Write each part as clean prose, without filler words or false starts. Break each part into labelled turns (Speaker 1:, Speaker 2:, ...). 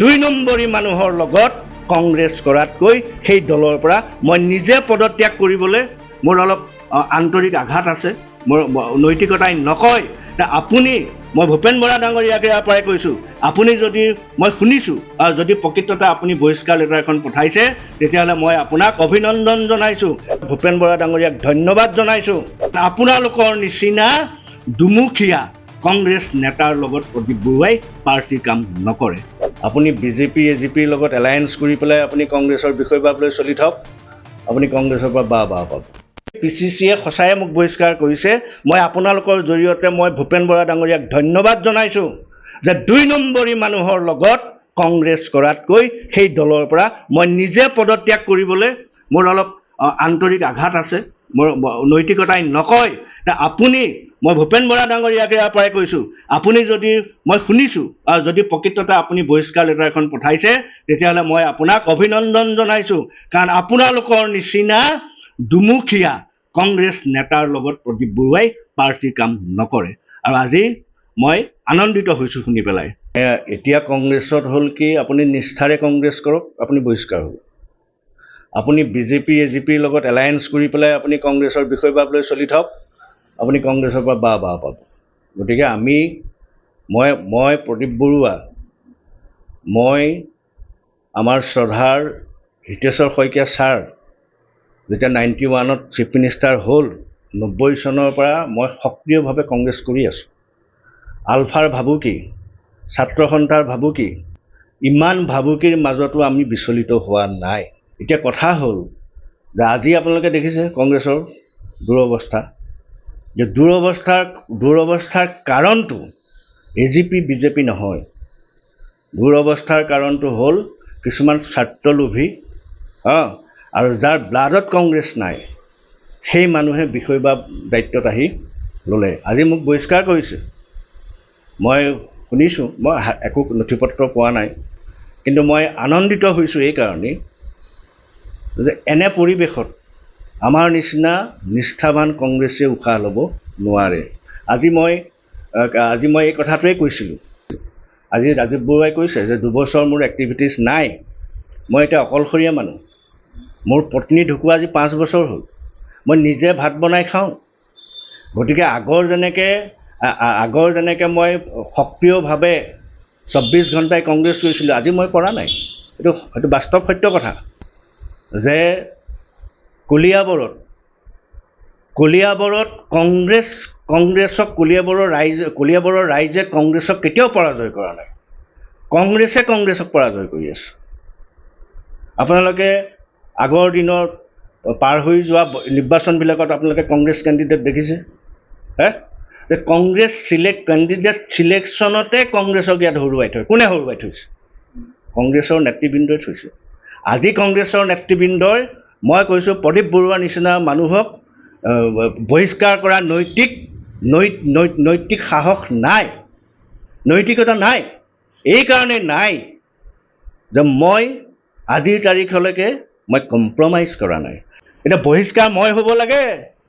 Speaker 1: দুই নম্বৰী মানুহৰ লগত কংগ্ৰেছ কৰাতকৈ সেই দলৰ পৰা মই নিজে পদত্যাগ কৰিবলৈ মোৰ অলপ আন্তৰিক আঘাত আছে, মোৰ নৈতিকতাই নকয়। আপুনি মই ভূপেন বৰা ডাঙৰীয়াকে ইয়াৰ পৰাই কৈছোঁ, আপুনি যদি মই শুনিছোঁ আৰু যদি প্ৰকৃততে আপুনি বহিষ্কাৰ লেটাৰ এখন পঠাইছে তেতিয়াহ'লে মই আপোনাক অভিনন্দন জনাইছোঁ, ভূপেন বৰা ডাঙৰীয়াক ধন্যবাদ জনাইছোঁ। আপোনালোকৰ নিচিনা দুমুখীয়া কংগ্ৰেছ নেতাৰ লগত প্ৰদীপ বৰুৱাই পাৰ্টিৰ কাম নকৰে। আপুনি বিজেপি এজিপিৰ লগত এলায়েন্স কৰি পেলাই আপুনি কংগ্ৰেছৰ বিষয়বাব লৈ চলি থাকক, আপুনি কংগ্ৰেছৰ পৰা বাহ পাব। PCCয়ে সঁচাই মোক বহিষ্কাৰ কৰিছে, মই আপোনালোকৰ জৰিয়তে মই ভূপেন বৰা ডাঙৰীয়াক ধন্যবাদ জনাইছোঁ যে দুই নম্বৰী মানুহৰ লগত কংগ্ৰেছ কৰাতকৈ সেই দলৰ পৰা মই নিজে পদত্যাগ কৰিবলৈ মোৰ অলপ আন্তৰিক আঘাত আছে, মোৰ নৈতিকতাই নকয়। আপুনি মই ভূপেন বৰা ডাঙৰীয়াকে ইয়াৰ পৰাই কৈছোঁ, আপুনি যদি মই শুনিছোঁ আৰু যদি প্ৰকৃততে আপুনি বহিষ্কাৰ লেটাৰ এখন পঠাইছে তেতিয়াহ'লে মই আপোনাক অভিনন্দন জনাইছোঁ, কাৰণ আপোনালোকৰ নিচিনা দুমুখীয়া কংগ্ৰেছ নেতাৰ লগত প্ৰদীপ বৰুৱাই পাৰ্টিৰ কাম নকৰে। আৰু আজি মই আনন্দিত হৈছোঁ শুনি পেলাই। এতিয়া কংগ্ৰেছত হ'ল কি, আপুনি নিষ্ঠাৰে কংগ্ৰেছ কৰক, আপুনি বহিষ্কাৰ হ'ব। আপুনি বিজেপি এজিপিৰ লগত এলায়েন্স কৰি পেলাই আপুনি কংগ্ৰেছৰ বিষয়বাব লৈ চলি থাকক, আপুনি কংগ্ৰেছৰ পৰা বাহ পাব। গতিকে মই প্ৰদীপ বৰুৱা, মই আমাৰ শ্ৰদ্ধাৰ হিতেশ্বৰ শইকীয়া ছাৰ যেতিয়া 91ত চিফ মিনিষ্টাৰ হ'ল, 90 চনৰ পৰা মই সক্ৰিয়ভাৱে কংগ্ৰেছ কৰি আছোঁ। আলফাৰ ভাবুকি, ছাত্ৰ সন্থাৰ ভাবুকি, ইমান ভাবুকিৰ মাজতো আমি বিচলিত হোৱা নাই। এতিয়া কথা হ'ল যে আজি আপোনালোকে দেখিছে কংগ্ৰেছৰ দুৰৱস্থা, যে দুৰৱস্থাৰ কাৰণটো এজিপি বিজেপি নহয়, দুৰৱস্থাৰ কাৰণটো হ'ল কিছুমান স্বাৰ্থলোভী আৰু যাৰ ব্লাডত কংগ্ৰেছ নাই সেই মানুহে বিষয় বা দায়িত্বত আহি ল'লে। আজি মোক বহিষ্কাৰ কৰিছে, মই শুনিছোঁ, মই একো নথি পত্ৰ পোৱা নাই, কিন্তু মই আনন্দিত হৈছোঁ এই কাৰণেই যে এনে পৰিৱেশত আমাৰ নিচিনা নিষ্ঠাৱান কংগ্ৰেছে উশাহ ল'ব নোৱাৰে। আজি মই এই কথাটোৱেই কৈছিলোঁ, আজি ৰাজীৱ বৰুৱাই কৈছে যে 2 বছৰ মোৰ এক্টিভিটিছ নাই, মই এতিয়া অকলশৰীয়া মানুহ, মোৰ পত্নী ঢুকুৱা আজি 5 বছৰ হ'ল, মই নিজে ভাত বনাই খাওঁ। গতিকে আগৰ যেনেকৈ মই সক্ৰিয়ভাৱে 24 ঘণ্টাই কংগ্ৰেছ কৰিছিলোঁ, আজি মই কৰা নাই। সেইটো বাস্তৱ সত্য কথা যে কলিয়াবৰত কলিয়াবৰৰ ৰাইজে কংগ্ৰেছক কেতিয়াও পৰাজয় কৰা নাই, কংগ্ৰেছে কংগ্ৰেছক পৰাজয় কৰি আছে। আপোনালোকে আগৰ দিনৰ পাৰ হৈ যোৱা নিৰ্বাচনবিলাকত আপোনালোকে কংগ্ৰেছ কেণ্ডিডেট দেখিছে, যে কংগ্ৰেছ কেণ্ডিডেট চিলেকশ্যনতে কংগ্ৰেছক ইয়াত হৰুৱাই থয়। কোনে হৰুৱাই থৈছে? কংগ্ৰেছৰ নেতৃবৃন্দই থৈছে। আজি কংগ্ৰেছৰ নেতৃবৃন্দই, মই কৈছোঁ প্ৰদীপ বৰুৱাৰ নিচিনা মানুহক বহিষ্কাৰ কৰা নৈতিক সাহস নাই, নৈতিকতা নাই। এই কাৰণে নাই যে মই আজিৰ তাৰিখলৈকে মই কম্প্ৰমাইজ কৰা নাই। এতিয়া বহিষ্কাৰ মই হ'ব লাগে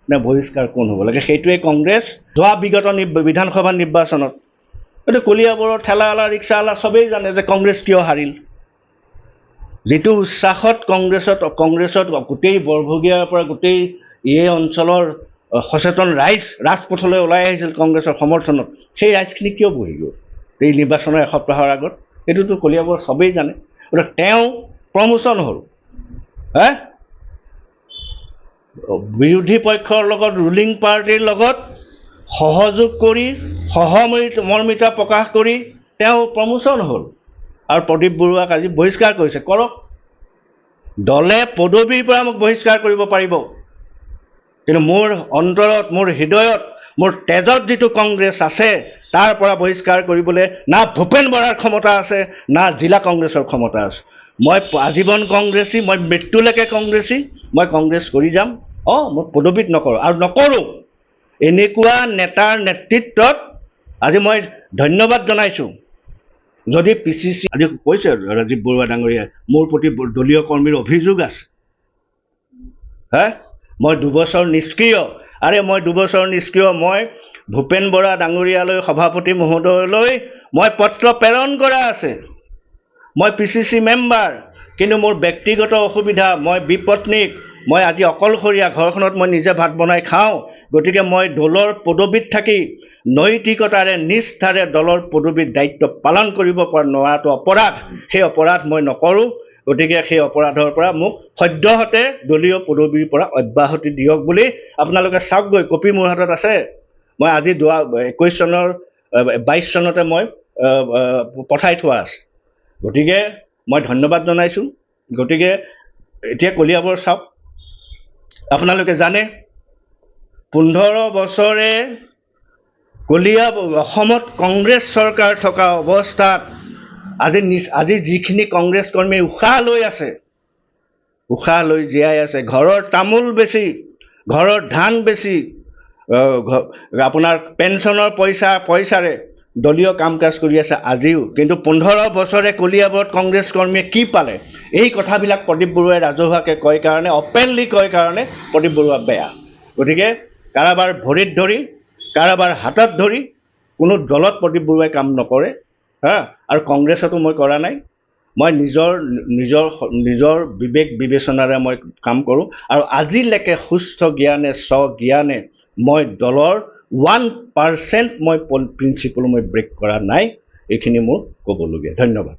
Speaker 1: নে বহিষ্কাৰ কোন হ'ব লাগে, সেইটোৱে কংগ্ৰেছ যোৱা বিগত বিধানসভা নিৰ্বাচনত এইটো কলিয়াবৰৰ ঠেলাৱালা ৰিক্সাৱালা চবেই জানে যে কংগ্ৰেছ কিয় হাৰিল। যিটো উৎসাহত কংগ্ৰেছত গোটেই বৰভগীয়াৰ পৰা গোটেই এই অঞ্চলৰ সচেতন ৰাইজ ৰাজপথলৈ ওলাই আহিছিল কংগ্ৰেছৰ সমৰ্থনত, সেই ৰাইজখিনি কিয় বহি গ'ল এই নিৰ্বাচনৰ এসপ্তাহৰ আগত? সেইটোতো কলিয়াবৰ চবেই জানে। তেওঁ প্ৰমোচন হ'ল, বিৰোধী পক্ষৰ লগত, ৰুলিং পাৰ্টিৰ লগত সহযোগ কৰি সহমৰ্মিতা প্ৰকাশ কৰি তেওঁ প্ৰমোচন হ'ল। আৰু প্ৰদীপ বৰুৱাক আজি বহিষ্কাৰ কৰিছে, কৰক। দলে পদবীৰ পৰা মোক বহিষ্কাৰ কৰিব পাৰিব, কিন্তু মোৰ অন্তৰত, মোৰ হৃদয়ত, মোৰ তেজত যিটো কংগ্ৰেছ আছে তাৰ পৰা বহিষ্কাৰ কৰিবলৈ না ভূপেন বৰাৰ ক্ষমতা আছে, না জিলা কংগ্ৰেছৰ ক্ষমতা আছে। মই আজীৱন কংগ্ৰেছী, মই মৃত্যুলৈকে কংগ্ৰেছী, মই কংগ্ৰেছ কৰি যাম। মই পদবীত নকৰোঁ আৰু নকৰোঁ। এনেকুৱা নেতাৰ নেতৃত্বত আজি মই ধন্যবাদ জনাইছোঁ। যদি PCC আজি কৈছে ৰাজীৱ বৰুৱা ডাঙৰীয়াই, মোৰ প্ৰতি দলীয় কৰ্মীৰ অভিযোগ আছে, মই 2 বছৰ নিষ্ক্ৰিয়। মই 2 বছৰ নিষ্ক্ৰিয়, মই ভূপেন বৰা ডাঙৰীয়ালৈ, সভাপতি মহোদয়লৈ মই পত্ৰ প্ৰেৰণ কৰা আছে। মই PCC মেম্বাৰ, কিন্তু মোৰ ব্যক্তিগত অসুবিধা, মই বিপত্নীক, মই আজি অকলশৰীয়া, ঘৰখনত মই নিজে ভাত বনাই খাওঁ। গতিকে মই দলৰ পদবীত থাকি নৈতিকতাৰে নিষ্ঠাৰে দলৰ পদবীৰ দায়িত্ব পালন কৰিব নোৱাৰাটো অপৰাধ। সেই অপৰাধ মই নকৰোঁ। গতিকে সেই অপৰাধৰ পৰা মোক সদ্যহতে দলীয় পদবীৰ পৰা অব্যাহতি দিয়ক বুলি আপোনালোকে চাওকগৈ, কপি মোৰ হাতত আছে। মই আজি 22 চনতে মই পঠাই থোৱা আছে। গতিকে মই ধন্যবাদ জনাইছোঁ। গতিকে এতিয়া কলিয়াবৰ চাওক, আপোনালোকে জানে 15 বছৰে অসমত কংগ্ৰেছ চৰকাৰ থকা অৱস্থাত আজি যিখিনি কংগ্ৰেছ কৰ্মী উশাহ লৈ আছে, উশাহ লৈ জীয়াই আছে, ঘৰৰ তামোল বেছি, ঘৰৰ ধান বেছি, আপোনাৰ পেঞ্চনৰ পইচাৰে দলীয় কাম কাজ কৰি আছে আজিও। কিন্তু 15 বছৰে কলিয়াবৰত কংগ্ৰেছ কৰ্মীয়ে কি পালে? এই কথাবিলাক প্ৰদীপ বৰুৱাই ৰাজহুৱাকৈ কয় কাৰণে, অপেনলি কয় কাৰণে প্ৰদীপ বৰুৱা বেয়া। গতিকে কাৰোবাৰ ভৰিত ধৰি, কাৰোবাৰ হাতত ধৰি কোনো দলত প্ৰদীপ বৰুৱাই কাম নকৰে, আৰু কংগ্ৰেছতো মই কৰা নাই। মই নিজৰ বিবেক বিবেচনাৰে মই কাম কৰোঁ, আৰু আজিলৈকে সুস্থ জ্ঞানে স্বজ্ঞানে মই দলৰ 1% মই প্ৰিন্সিপল মই ব্ৰেক কৰা নাই। এইখিনি মোৰ ক'বলগীয়া। ধন্যবাদ।